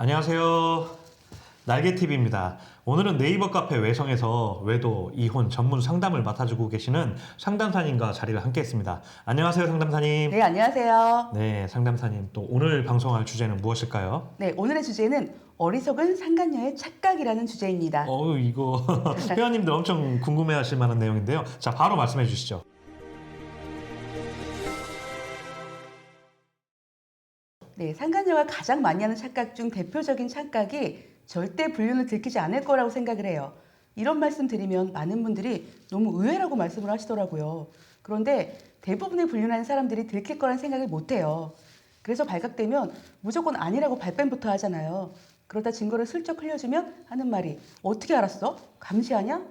안녕하세요. 날개TV입니다. 오늘은 네이버 카페 외성에서 외도, 이혼 전문 상담을 맡아주고 계시는 상담사님과 자리를 함께 했습니다. 안녕하세요, 상담사님. 네, 안녕하세요. 네, 상담사님. 또 오늘 방송할 주제는 무엇일까요? 네, 오늘의 주제는 어리석은 상간녀의 착각이라는 주제입니다. 이거 회원님들 엄청 궁금해 하실 만한 내용인데요. 자, 바로 말씀해 주시죠. 네, 상간녀가 가장 많이 하는 착각 중 대표적인 착각이 절대 불륜을 들키지 않을 거라고 생각을 해요. 이런 말씀 드리면 많은 분들이 너무 의외라고 말씀을 하시더라고요. 그런데 대부분의 불륜하는 사람들이 들킬 거란 생각을 못 해요. 그래서 발각되면 무조건 아니라고 발뺌부터 하잖아요. 그러다 증거를 슬쩍 흘려주면 하는 말이 어떻게 알았어? 감시하냐?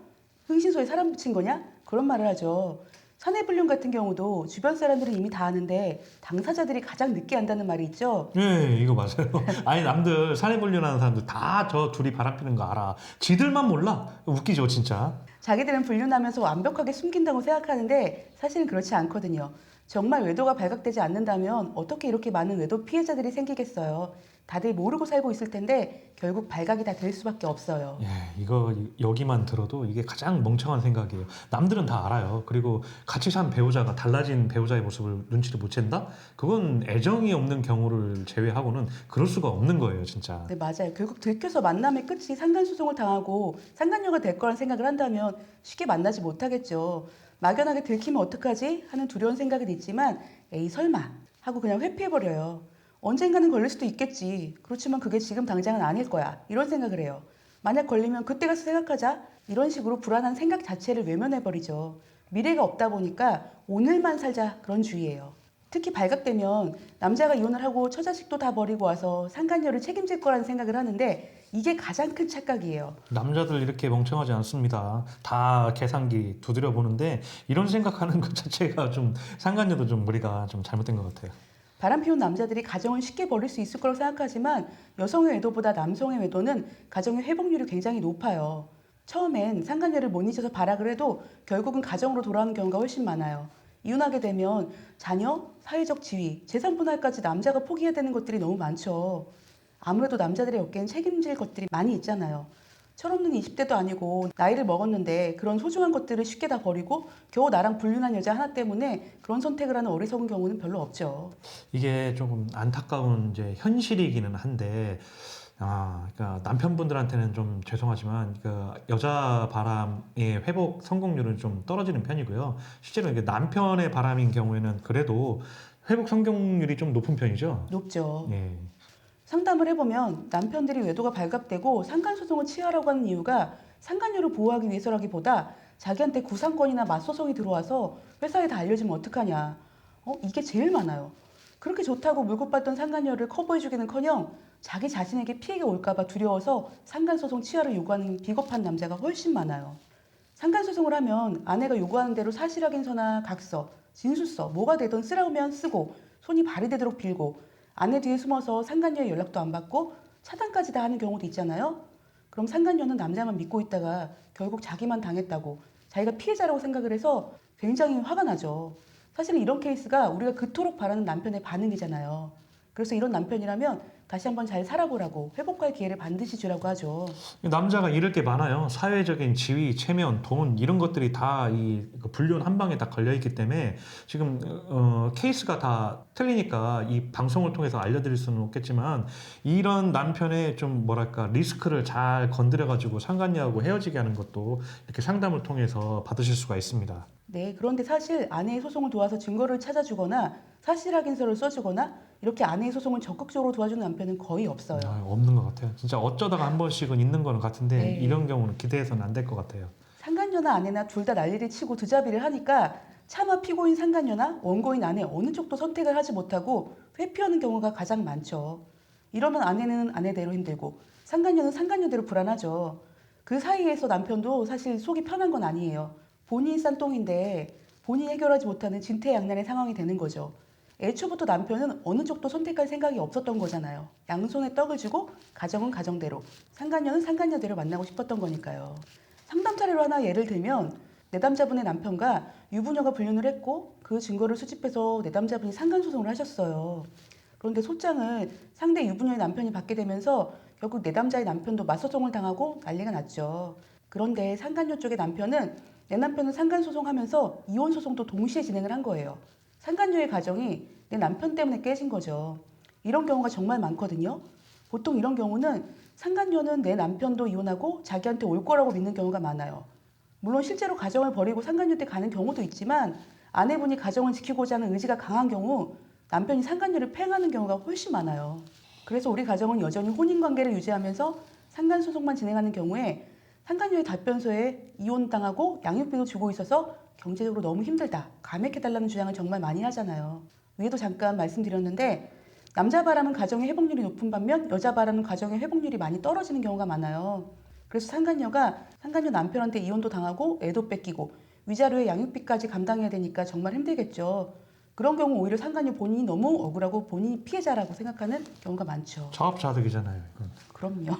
흥신소에 사람 붙인 거냐? 그런 말을 하죠. 사내불륜 같은 경우도 주변 사람들은 이미 다 아는데 당사자들이 가장 늦게 안다는 말이 있죠. 네, 이거 맞아요. 아니, 남들 사내불륜하는 사람들 다 저 둘이 바람피는 거 알아. 지들만 몰라. 웃기죠, 진짜. 자기들은 불륜하면서 완벽하게 숨긴다고 생각하는데 사실은 그렇지 않거든요. 정말 외도가 발각되지 않는다면 어떻게 이렇게 많은 외도 피해자들이 생기겠어요. 다들 모르고 살고 있을 텐데 결국 발각이 다 될 수밖에 없어요. 예, 이거 여기만 들어도 이게 가장 멍청한 생각이에요. 남들은 다 알아요. 그리고 같이 산 배우자가 달라진 배우자의 모습을 눈치를 못 챈다? 그건 애정이 없는 경우를 제외하고는 그럴 수가 없는 거예요, 진짜. 네, 맞아요. 결국 들켜서 만남의 끝이 상간소송을 당하고 상간녀가 될 거란 생각을 한다면 쉽게 만나지 못하겠죠. 막연하게 들키면 어떡하지? 하는 두려운 생각은 있지만 에이 설마 하고 그냥 회피해버려요. 언젠가는 걸릴 수도 있겠지. 그렇지만 그게 지금 당장은 아닐 거야. 이런 생각을 해요. 만약 걸리면 그때 가서 생각하자. 이런 식으로 불안한 생각 자체를 외면해버리죠. 미래가 없다 보니까 오늘만 살자 그런 주의예요. 특히 발각되면 남자가 이혼을 하고 처자식도 다 버리고 와서 상간녀를 책임질 거라는 생각을 하는데 이게 가장 큰 착각이에요. 남자들 이렇게 멍청하지 않습니다. 다 계산기 두드려 보는데 이런 생각하는 것 자체가 좀 상관녀도 좀 우리가 좀 잘못된 것 같아요. 바람 피운 남자들이 가정을 쉽게 버릴 수 있을 거라고 생각하지만 여성의 외도보다 남성의 외도는 가정의 회복률이 굉장히 높아요. 처음엔 상간녀를 못 잊어서 발악을 해도 결국은 가정으로 돌아오는 경우가 훨씬 많아요. 이혼하게 되면 자녀, 사회적 지위, 재산 분할까지 남자가 포기해야 되는 것들이 너무 많죠. 아무래도 남자들의 어깨엔 책임질 것들이 많이 있잖아요. 철없는 20대도 아니고 나이를 먹었는데 그런 소중한 것들을 쉽게 다 버리고 겨우 나랑 불륜한 여자 하나 때문에 그런 선택을 하는 어리석은 경우는 별로 없죠. 이게 조금 안타까운 이제 현실이기는 한데, 그러니까 남편분들한테는 좀 죄송하지만 그 여자 바람의 회복 성공률은 좀 떨어지는 편이고요. 실제로 이게 남편의 바람인 경우에는 그래도 회복 성공률이 좀 높은 편이죠. 높죠. 예. 상담을 해보면 남편들이 외도가 발각되고 상간소송을 취하라고 하는 이유가 상간녀를 보호하기 위해서라기보다 자기한테 구상권이나 맞소송이 들어와서 회사에 다 알려지면 어떡하냐. 이게 제일 많아요. 그렇게 좋다고 물고받던 상간녀를 커버해주기는커녕 자기 자신에게 피해가 올까봐 두려워서 상간소송 취하를 요구하는 비겁한 남자가 훨씬 많아요. 상간소송을 하면 아내가 요구하는 대로 사실확인서나 각서, 진술서, 뭐가 되든 쓰라면 쓰고 손이 발이 되도록 빌고 아내 뒤에 숨어서 상간녀의 연락도 안 받고 차단까지 다 하는 경우도 있잖아요. 그럼 상간녀는 남자만 믿고 있다가 결국 자기만 당했다고 자기가 피해자라고 생각을 해서 굉장히 화가 나죠. 사실은 이런 케이스가 우리가 그토록 바라는 남편의 반응이잖아요. 그래서 이런 남편이라면 다시 한번 잘 살아보라고 회복할 기회를 반드시 주라고 하죠. 남자가 잃을 게 많아요. 사회적인 지위, 체면, 돈 이런 것들이 다 이 불륜 한 방에 다 걸려 있기 때문에 지금 케이스가 다 틀리니까 이 방송을 통해서 알려드릴 수는 없겠지만 이런 남편의 좀 뭐랄까 리스크를 잘 건드려 가지고 상간녀하고 헤어지게 하는 것도 이렇게 상담을 통해서 받으실 수가 있습니다. 네, 그런데 사실 아내의 소송을 도와서 증거를 찾아주거나 사실 확인서를 써주거나 이렇게 아내의 소송을 적극적으로 도와주는 남편은 거의 없어요. 없는 것 같아요. 진짜 어쩌다가 한 번씩은 있는 거는 같은데 네. 이런 경우는 기대해서는 안 될 것 같아요. 상간녀나 아내나 둘 다 난리를 치고 드자비를 하니까 차마 피고인 상간녀나 원고인 아내 어느 쪽도 선택을 하지 못하고 회피하는 경우가 가장 많죠. 이러면 아내는 아내대로 힘들고 상간녀는 상간녀대로 불안하죠. 그 사이에서 남편도 사실 속이 편한 건 아니에요. 본인이 싼 똥인데 본인이 해결하지 못하는 진퇴양난의 상황이 되는 거죠. 애초부터 남편은 어느 쪽도 선택할 생각이 없었던 거잖아요. 양손에 떡을 주고 가정은 가정대로, 상간녀는 상간녀대로 만나고 싶었던 거니까요. 상담 사례로 하나 예를 들면 내담자분의 남편과 유부녀가 불륜을 했고 그 증거를 수집해서 내담자분이 상간소송을 하셨어요. 그런데 소장을 상대 유부녀의 남편이 받게 되면서 결국 내담자의 남편도 맞소송을 당하고 난리가 났죠. 그런데 상간녀 쪽의 남편은 내 남편은 상간소송하면서 이혼소송도 동시에 진행을 한 거예요. 상간녀의 가정이 내 남편 때문에 깨진 거죠. 이런 경우가 정말 많거든요. 보통 이런 경우는 상간녀는 내 남편도 이혼하고 자기한테 올 거라고 믿는 경우가 많아요. 물론 실제로 가정을 버리고 상간녀 때 가는 경우도 있지만 아내분이 가정을 지키고자 하는 의지가 강한 경우 남편이 상간녀를 팽하는 경우가 훨씬 많아요. 그래서 우리 가정은 여전히 혼인관계를 유지하면서 상간소송만 진행하는 경우에 상간녀의 답변서에 이혼당하고 양육비도 주고 있어서 경제적으로 너무 힘들다, 감액해달라는 주장을 정말 많이 하잖아요. 위에도 잠깐 말씀드렸는데 남자 바람은 가정의 회복률이 높은 반면 여자 바람은 가정의 회복률이 많이 떨어지는 경우가 많아요. 그래서 상간녀가 상간녀 남편한테 이혼도 당하고 애도 뺏기고 위자료에 양육비까지 감당해야 되니까 정말 힘들겠죠. 그런 경우 오히려 상간녀 본인이 너무 억울하고 본인이 피해자라고 생각하는 경우가 많죠. 자업자득이잖아요. 이건. 그럼요.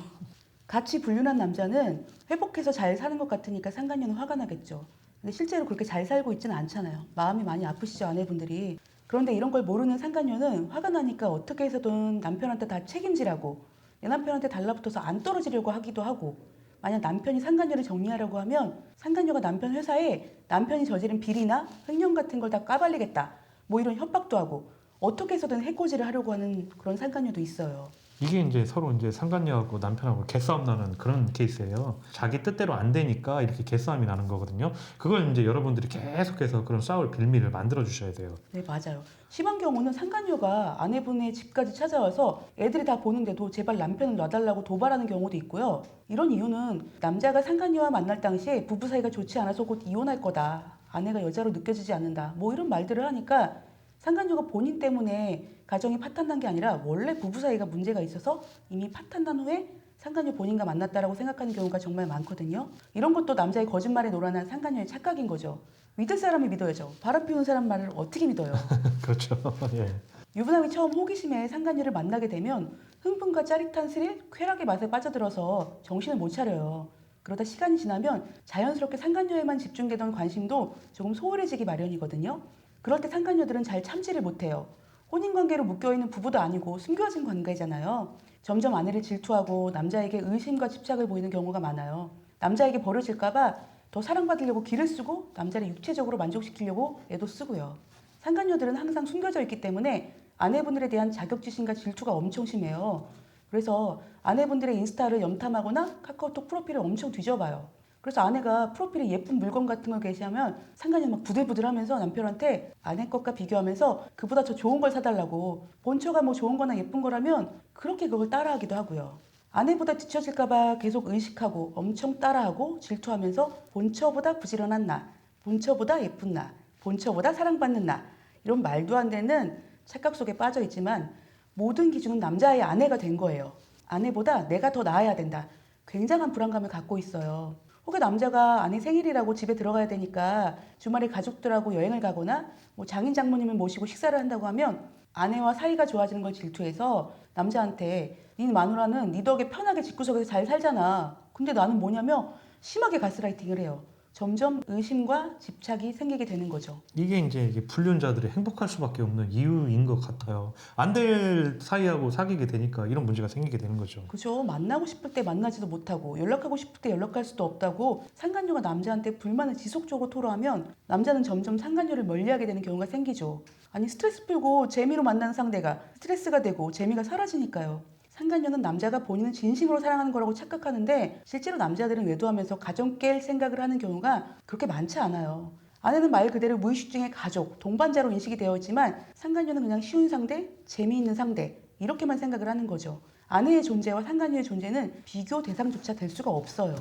같이 불륜한 남자는 회복해서 잘 사는 것 같으니까 상간녀는 화가 나겠죠. 근데 실제로 그렇게 잘 살고 있지는 않잖아요. 마음이 많이 아프시죠, 아내분들이. 그런데 이런 걸 모르는 상간녀는 화가 나니까 어떻게 해서든 남편한테 다 책임지라고 내 남편한테 달라붙어서 안 떨어지려고 하기도 하고 만약 남편이 상간녀를 정리하려고 하면 상간녀가 남편 회사에 남편이 저지른 비리나 횡령 같은 걸 다 까발리겠다. 뭐 이런 협박도 하고 어떻게 해서든 해코지를 하려고 하는 그런 상간녀도 있어요. 이게 이제 서로 이제 상간녀하고 남편하고 개싸움 나는 그런 케이스예요. 자기 뜻대로 안 되니까 이렇게 개싸움이 나는 거거든요. 그걸 이제 여러분들이 계속해서 그런 싸울 빌미를 만들어 주셔야 돼요. 네, 맞아요. 심한 경우는 상간녀가 아내분의 집까지 찾아와서 애들이 다 보는데도 제발 남편을 놔달라고 도발하는 경우도 있고요. 이런 이유는 남자가 상간녀와 만날 당시에 부부 사이가 좋지 않아서 곧 이혼할 거다. 아내가 여자로 느껴지지 않는다. 뭐 이런 말들을 하니까 상간녀가 본인 때문에 가정이 파탄난 게 아니라 원래 부부 사이가 문제가 있어서 이미 파탄난 후에 상간녀 본인과 만났다라고 생각하는 경우가 정말 많거든요. 이런 것도 남자의 거짓말에 놀아난 상간녀의 착각인 거죠. 믿을 사람이 믿어야죠. 바람 피우는 사람 말을 어떻게 믿어요? 그렇죠. 예. 유부남이 처음 호기심에 상간녀를 만나게 되면 흥분과 짜릿한 스릴, 쾌락의 맛에 빠져들어서 정신을 못 차려요. 그러다 시간이 지나면 자연스럽게 상간녀에만 집중되던 관심도 조금 소홀해지기 마련이거든요. 그럴 때 상간녀들은 잘 참지를 못해요. 혼인관계로 묶여있는 부부도 아니고 숨겨진 관계잖아요. 점점 아내를 질투하고 남자에게 의심과 집착을 보이는 경우가 많아요. 남자에게 버려질까봐 더 사랑받으려고 기를 쓰고 남자를 육체적으로 만족시키려고 애도 쓰고요. 상간녀들은 항상 숨겨져 있기 때문에 아내분들에 대한 자격지심과 질투가 엄청 심해요. 그래서 아내분들의 인스타를 염탐하거나 카카오톡 프로필을 엄청 뒤져봐요. 그래서 아내가 프로필에 예쁜 물건 같은 걸 게시하면 상간녀 막 부들부들하면서 남편한테 아내 것과 비교하면서 그보다 더 좋은 걸 사달라고 본처가 뭐 좋은 거나 예쁜 거라면 그렇게 그걸 따라하기도 하고요. 아내보다 뒤처질까봐 계속 의식하고 엄청 따라하고 질투하면서 본처보다 부지런한 나, 본처보다 예쁜 나, 본처보다 사랑받는 나 이런 말도 안 되는 착각 속에 빠져 있지만 모든 기준은 남자의 아내가 된 거예요. 아내보다 내가 더 나아야 된다. 굉장한 불안감을 갖고 있어요. 혹은 남자가 아내 생일이라고 집에 들어가야 되니까 주말에 가족들하고 여행을 가거나 뭐 장인 장모님을 모시고 식사를 한다고 하면 아내와 사이가 좋아지는 걸 질투해서 남자한테 네 마누라는 네 덕에 편하게 집구석에서 잘 살잖아. 근데 나는 뭐냐며 심하게 가스라이팅을 해요. 점점 의심과 집착이 생기게 되는 거죠. 이게 불륜자들이 행복할 수밖에 없는 이유인 것 같아요. 안 될 사이하고 사귀게 되니까 이런 문제가 생기게 되는 거죠. 그죠. 만나고 싶을 때 만나지도 못하고 연락하고 싶을 때 연락할 수도 없다고 상간녀가 남자한테 불만을 지속적으로 토로하면 남자는 점점 상간녀를 멀리하게 되는 경우가 생기죠. 아니 스트레스 풀고 재미로 만나는 상대가 스트레스가 되고 재미가 사라지니까요. 상간녀는 남자가 본인을 진심으로 사랑하는 거라고 착각하는데 실제로 남자들은 외도하면서 가정 깰 생각을 하는 경우가 그렇게 많지 않아요. 아내는 말 그대로 무의식 중에 가족, 동반자로 인식이 되어 있지만 상간녀는 그냥 쉬운 상대, 재미있는 상대 이렇게만 생각을 하는 거죠. 아내의 존재와 상간녀의 존재는 비교 대상조차 될 수가 없어요.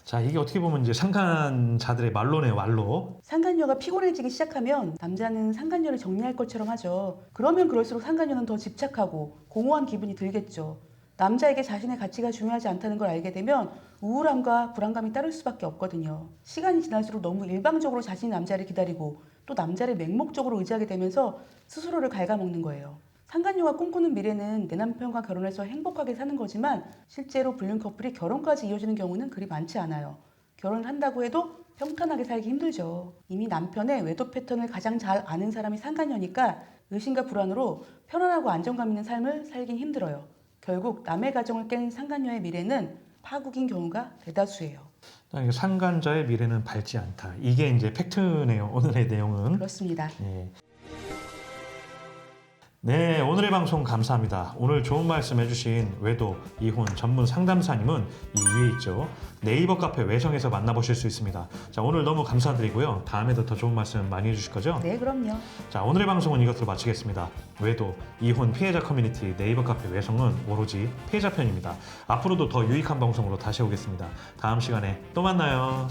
자, 이게 어떻게 보면 이제 상간자들의 말로네 말로. 상간녀가 피곤해지기 시작하면 남자는 상간녀를 정리할 것처럼 하죠. 그러면 그럴수록 상간녀는 더 집착하고 공허한 기분이 들겠죠. 남자에게 자신의 가치가 중요하지 않다는 걸 알게 되면 우울함과 불안감이 따를 수밖에 없거든요. 시간이 지날수록 너무 일방적으로 자신이 남자를 기다리고 또 남자를 맹목적으로 의지하게 되면서 스스로를 갉아먹는 거예요. 상간녀가 꿈꾸는 미래는 내 남편과 결혼해서 행복하게 사는 거지만 실제로 불륜 커플이 결혼까지 이어지는 경우는 그리 많지 않아요. 결혼을 한다고 해도 평탄하게 살기 힘들죠. 이미 남편의 외도 패턴을 가장 잘 아는 사람이 상간녀니까 의심과 불안으로 편안하고 안정감 있는 삶을 살긴 힘들어요. 결국 남의 가정을 깬 상간녀의 미래는 파국인 경우가 대다수예요. 그러니까 상간자의 미래는 밝지 않다. 이게 이제 팩트네요. 오늘의 내용은. 그렇습니다. 네. 네, 오늘의 방송 감사합니다. 오늘 좋은 말씀 해주신 외도, 이혼 전문 상담사님은 이 위에 있죠. 네이버 카페 외성에서 만나보실 수 있습니다. 자, 오늘 너무 감사드리고요. 다음에도 더 좋은 말씀 많이 해주실 거죠? 네, 그럼요. 자, 오늘의 방송은 이것으로 마치겠습니다. 외도, 이혼 피해자 커뮤니티 네이버 카페 외성은 오로지 피해자 편입니다. 앞으로도 더 유익한 방송으로 다시 오겠습니다. 다음 시간에 또 만나요.